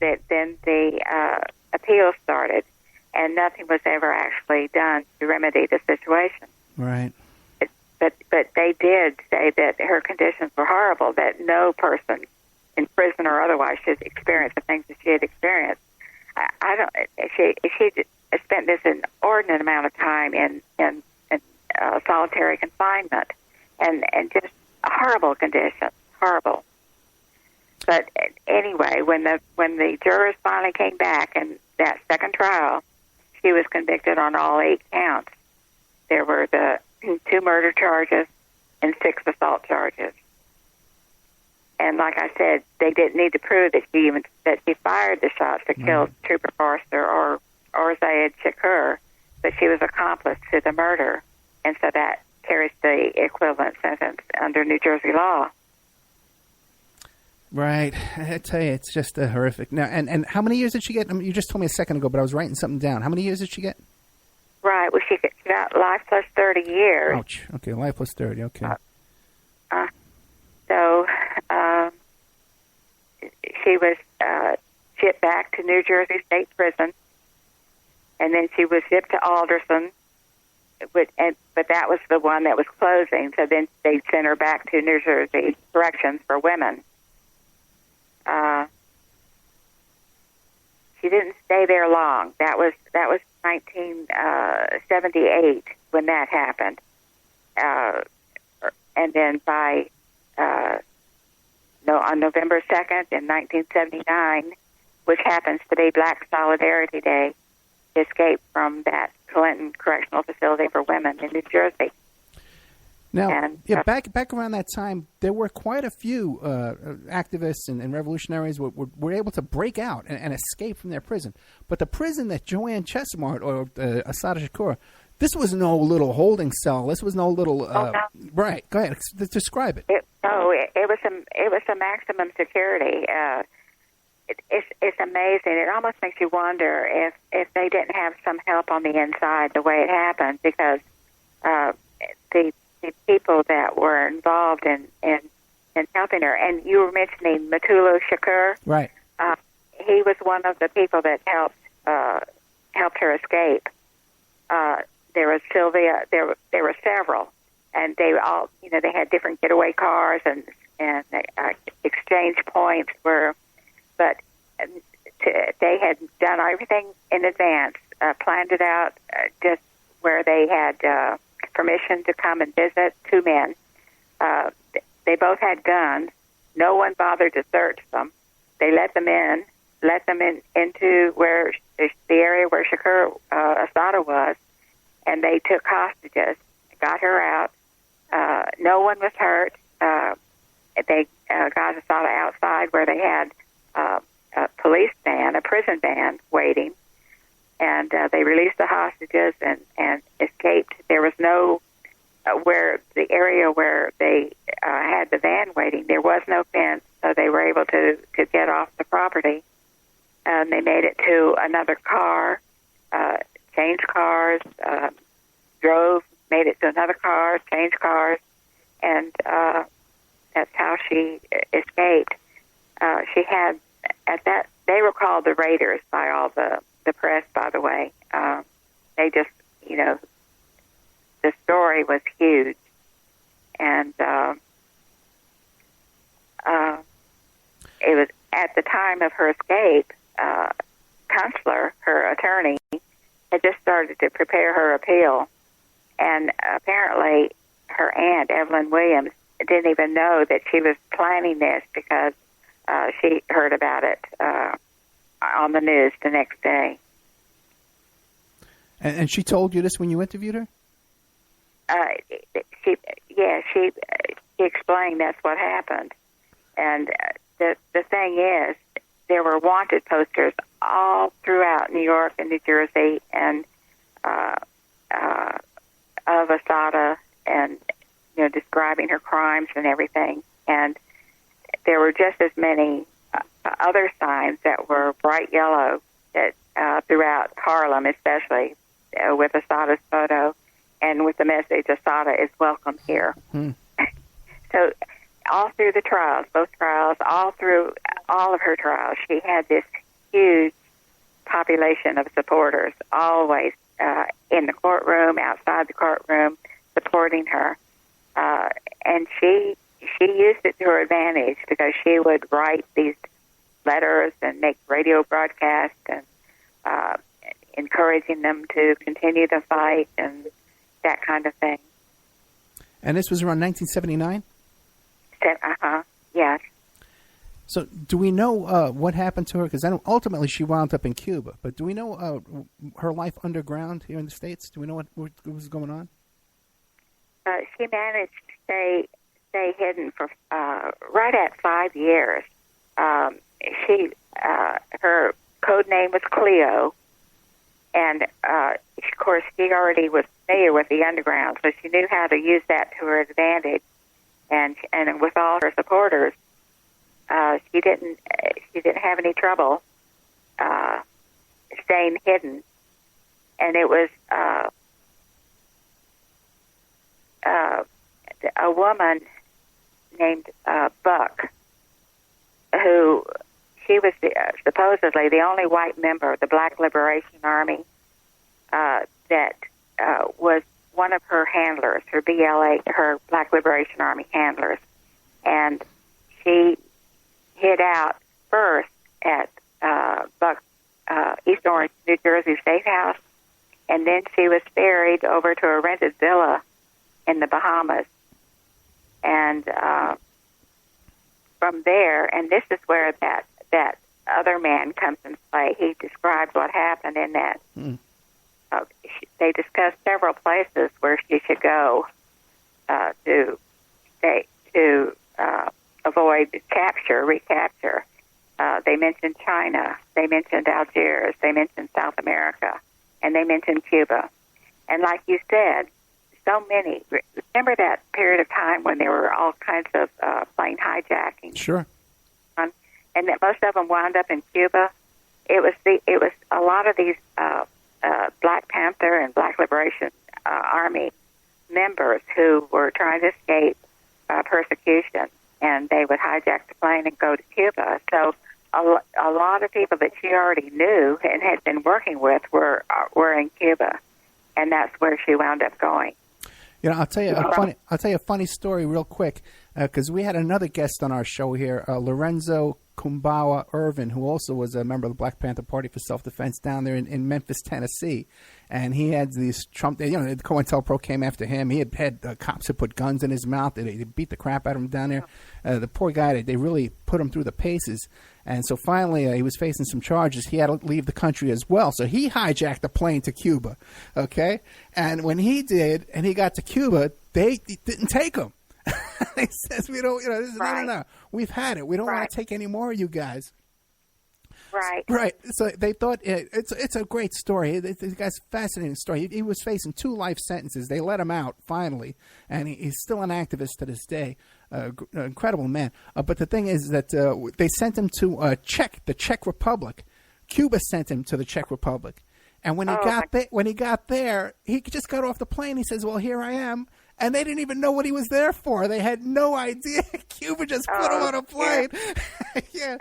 then the appeal started, and nothing was ever actually done to remedy the situation. Right. But they did say that her conditions were horrible, that no person in prison or otherwise should experience the things that she had experienced. I don't. She spent this inordinate amount of time in solitary confinement, and just horrible conditions, horrible. But anyway, when the jurors finally came back in that second trial, she was convicted on all 8 counts. There were the 2 murder charges and 6 assault charges. And like I said, they didn't need to prove that she fired the shots that killed Trooper Forster or Zayed Shakur, but she was accomplice to the murder, and so that carries the equivalent sentence under New Jersey law. Right. I tell you, it's just horrific. Now, and how many years did she get? I mean, you just told me a second ago, but I was writing something down. How many years did she get? Right. Well, she got life plus 30 years. Ouch. Okay, life plus 30. Okay. So she was shipped back to New Jersey State Prison, and then she was shipped to Alderson, but that was the one that was closing. So then they sent her back to New Jersey Corrections for Women. She didn't stay there long. That was 1978 when that happened, and then on November 2nd in 1979, which happens to be Black Solidarity Day, escaped from that Clinton Correctional Facility for Women in New Jersey. Now, back around that time, there were quite a few activists and revolutionaries were able to break out and escape from their prison. But the prison that Joanne Chesimard or Assata Shakur, this was no little holding cell. This was no little. No. Right. Go ahead. Describe it. It was a maximum security. It's amazing. It almost makes you wonder if they didn't have some help on the inside the way it happened, because the people that were involved in helping her, and you were mentioning Matulu Shakur, right? He was one of the people that helped her escape. There was Sylvia. There were several, and they all, they had different getaway cars and exchange points but they had done everything in advance, planned it out, just where they had permission to come and visit 2 men. They both had guns. No one bothered to search them. They let them in into where the area where Shakur Assata was, and they took hostages, got her out. No one was hurt. They got Assata outside where they had a police van, a prison van, waiting, and they released the hostages and escaped. There was no where the area where they had the van waiting, there was no fence, so they were able to get off the property. They made it to another car, changed cars, made it to another car, changed cars, and that's how she escaped. She had, at that, they were called the Raiders by all the press, by the way. They just, the story was huge. And it was at the time of her escape, Kunstler, her attorney, had just started to prepare her appeal. And apparently her aunt, Evelyn Williams, didn't even know that she was planning this, because she heard about it on the news the next day. And she told you this when you interviewed her? She explained that's what happened. And the thing is, there were wanted posters all throughout New York and New Jersey, and of Assata, and describing her crimes and everything. And there were just as many other signs that were bright yellow that throughout Harlem, especially with Assata's photo and with the message, Assata is welcome here. So all through the trials, both trials, all through all of her trials, she had this huge population of supporters, always in the courtroom, outside the courtroom, supporting her. And she used it to her advantage because she would write these letters and make radio broadcasts and encouraging them to continue the fight and that kind of thing. And this was around 1979? Yes. So do we know what happened to her? Because ultimately she wound up in Cuba. But do we know her life underground here in the States? Do we know what was going on? She managed to stay hidden for right at 5 years. Her code name was Cleo, and of course she already was familiar with the underground, so she knew how to use that to her advantage. And with all her supporters, she didn't have any trouble staying hidden. And it was a woman named Buck, who she was supposedly the only white member of the Black Liberation Army that was one of her handlers, her BLA, her Black Liberation Army handlers. And she hid out first at Buck's East Orange, New Jersey safe house, and then she was ferried over to a rented villa in the Bahamas. And from there, and this is where that other man comes into play. He described what happened in that. They discussed several places where she should go to avoid recapture. They mentioned China, they mentioned Algiers, they mentioned South America, and they mentioned Cuba. And like you said, so many. Remember that period of time when there were all kinds of plane hijacking? Sure. And that most of them wound up in Cuba. It was a lot of these Black Panther and Black Liberation Army members who were trying to escape persecution, and they would hijack the plane and go to Cuba. So a lot of people that she already knew and had been working with were in Cuba, and that's where she wound up going. You know, I'll tell you a funny story real quick, because we had another guest on our show here, Lorenzo Kumbawa Irvin, who also was a member of the Black Panther Party for Self-Defense down there in Memphis, Tennessee. And he had these Trump, the COINTELPRO came after him. He had cops who put guns in his mouth. They beat the crap out of him down there. The poor guy, they really put him through the paces. And so finally, he was facing some charges. He had to leave the country as well. So he hijacked a plane to Cuba, okay? And when he did, and he got to Cuba, they didn't take him. They says, we don't, no. We've had it. We don't want to take any more of you guys. Right. Right. So they thought it's a great story. This guy's a fascinating story. He was facing 2 life sentences. They let him out finally, and he's still an activist to this day. Incredible man. But the thing is that they sent him to the Czech Republic. Cuba sent him to the Czech Republic, and when he got there, he just got off the plane. He says, "Well, here I am." And they didn't even know what he was there for. They had no idea. Cuba just put him on a plane. Yeah.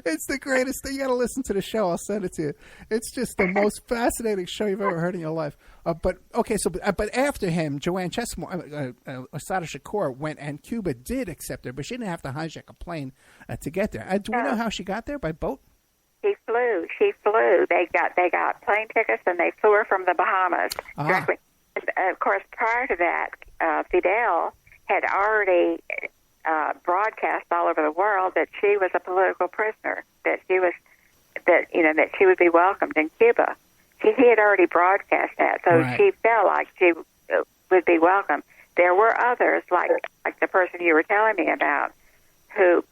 It's the greatest thing. You got to listen to the show. I'll send it to you. It's just the most fascinating show you've ever heard in your life. But after him, Joanne Chesmore, Assata Shakur went, and Cuba did accept her, but she didn't have to hijack a plane to get there. Do we know how she got there? By boat? She flew. They got plane tickets, and they flew her from the Bahamas directly. Of course, prior to that, Fidel had already broadcast all over the world that she was a political prisoner, that she would be welcomed in Cuba. He had already broadcast that, so she felt like she would be welcome. There were others, like the person you were telling me about, who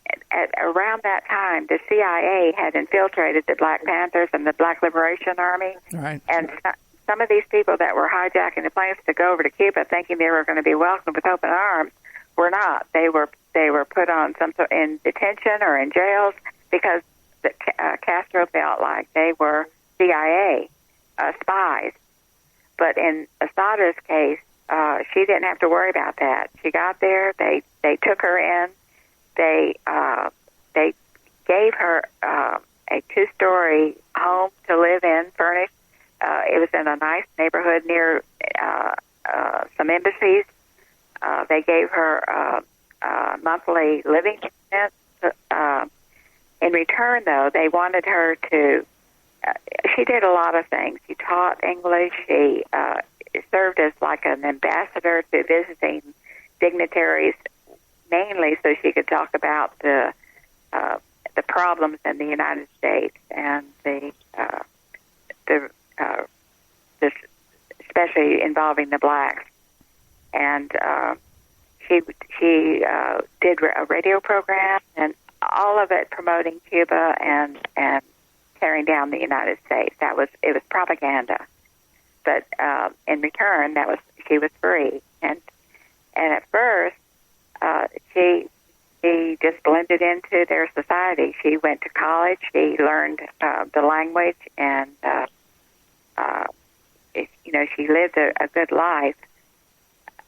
around that time the CIA had infiltrated the Black Panthers and the Black Liberation Army, and some of these people that were hijacking the planes to go over to Cuba, thinking they were going to be welcomed with open arms, were not. They were put on in detention or in jails because Castro felt like they were CIA spies. But in Assata's case, she didn't have to worry about that. She got there. They took her in. They gave her a 2-story home to live in, furnished. It was in a nice neighborhood near some embassies. They gave her monthly living expense. In return, though, they wanted her to. She did a lot of things. She taught English. She served as like an ambassador to visiting dignitaries, mainly so she could talk about the problems in the United States and especially involving the blacks. And she did a radio program, and all of it promoting Cuba and tearing down the United States. It was propaganda, but in return, she was free. And at first, she just blended into their society. She went to college. She learned the language, and she lived a good life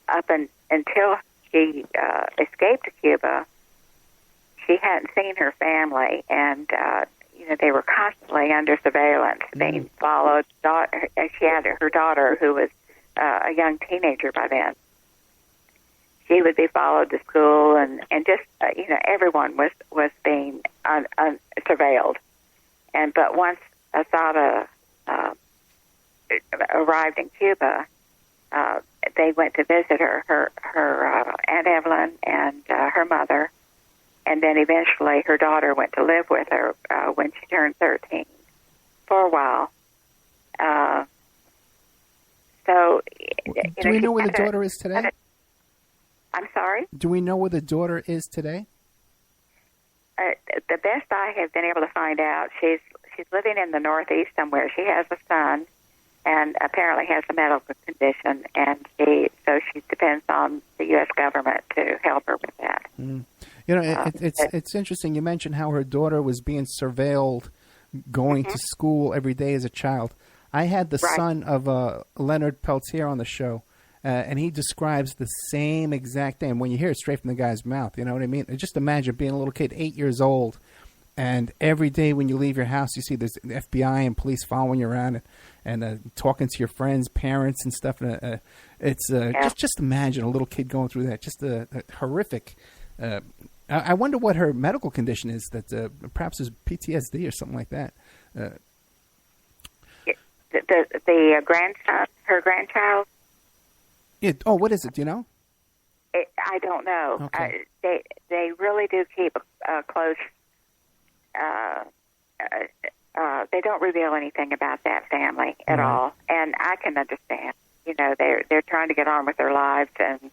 up until she escaped to Cuba. She hadn't seen her family, and they were constantly under surveillance, being followed. She had her daughter, who was a young teenager by then. She would be followed to school, and just everyone was being surveilled. But once Assata arrived in Cuba, they went to visit her Aunt Evelyn and her mother, and then eventually her daughter went to live with her when she turned 13 for a while. Do we know where the daughter is today? I'm sorry? Do we know where the daughter is today? The best I have been able to find out, she's living in the Northeast somewhere. She has a son, and apparently has a medical condition, and she depends on the U.S. government to help her with that. Mm. It's interesting. You mentioned how her daughter was being surveilled, going to school every day as a child. I had the son of Leonard Peltier on the show, and he describes the same exact thing. When you hear it straight from the guy's mouth, you know what I mean? Just imagine being a little kid, 8 years old, and every day when you leave your house, you see there's the FBI and police following you around and talking to your friends, parents, and stuff. Just imagine a little kid going through that. Just a horrific. I wonder what her medical condition is. That perhaps is PTSD or something like that. The grandson, her grandchild. Yeah. Oh, what is it? Do you know? I don't know. Okay. They really do keep a close. They don't reveal anything about that family at all, and I can understand. They're trying to get on with their lives, and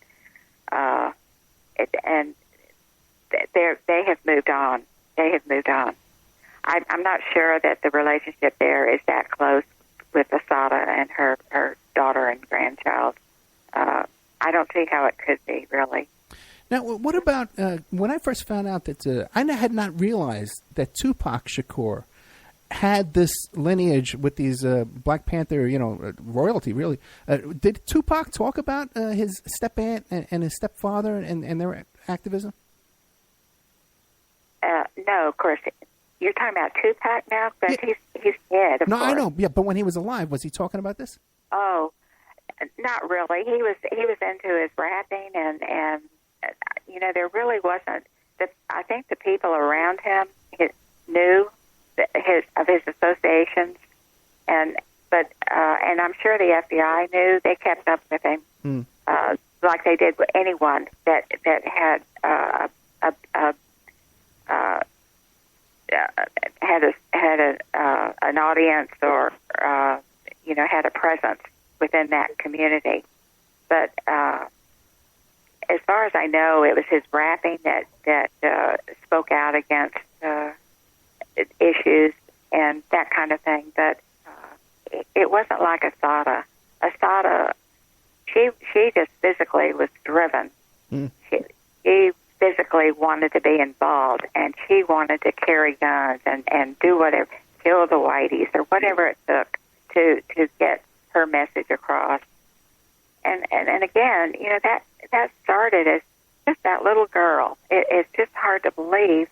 they have moved on. They have moved on. I'm not sure that the relationship there is that close with Assata and her daughter and grandchild. I don't see how it could be, really. Now, what about when I first found out that I had not realized that Tupac Shakur had this lineage with these Black Panther, royalty, really. Did Tupac talk about his step-aunt and his stepfather and their activism? No, of course. You're talking about Tupac now? But he's dead, of course. I know. Yeah, but when he was alive, was he talking about this? Oh, not really. He was into his rapping, and there really wasn't. I think the people around him knew of his associations, and I'm sure the FBI knew. They kept up with him, like they did with anyone that had an audience or had a presence within that community. But as far as I know, it was his rapping that spoke out against issues and that kind of thing. But it wasn't like Assata. Assata, she just physically was driven. She physically wanted to be involved, and she wanted to carry guns and do whatever, kill the whiteys or whatever it took to get her message across. And again, that started as just that little girl. It's just hard to believe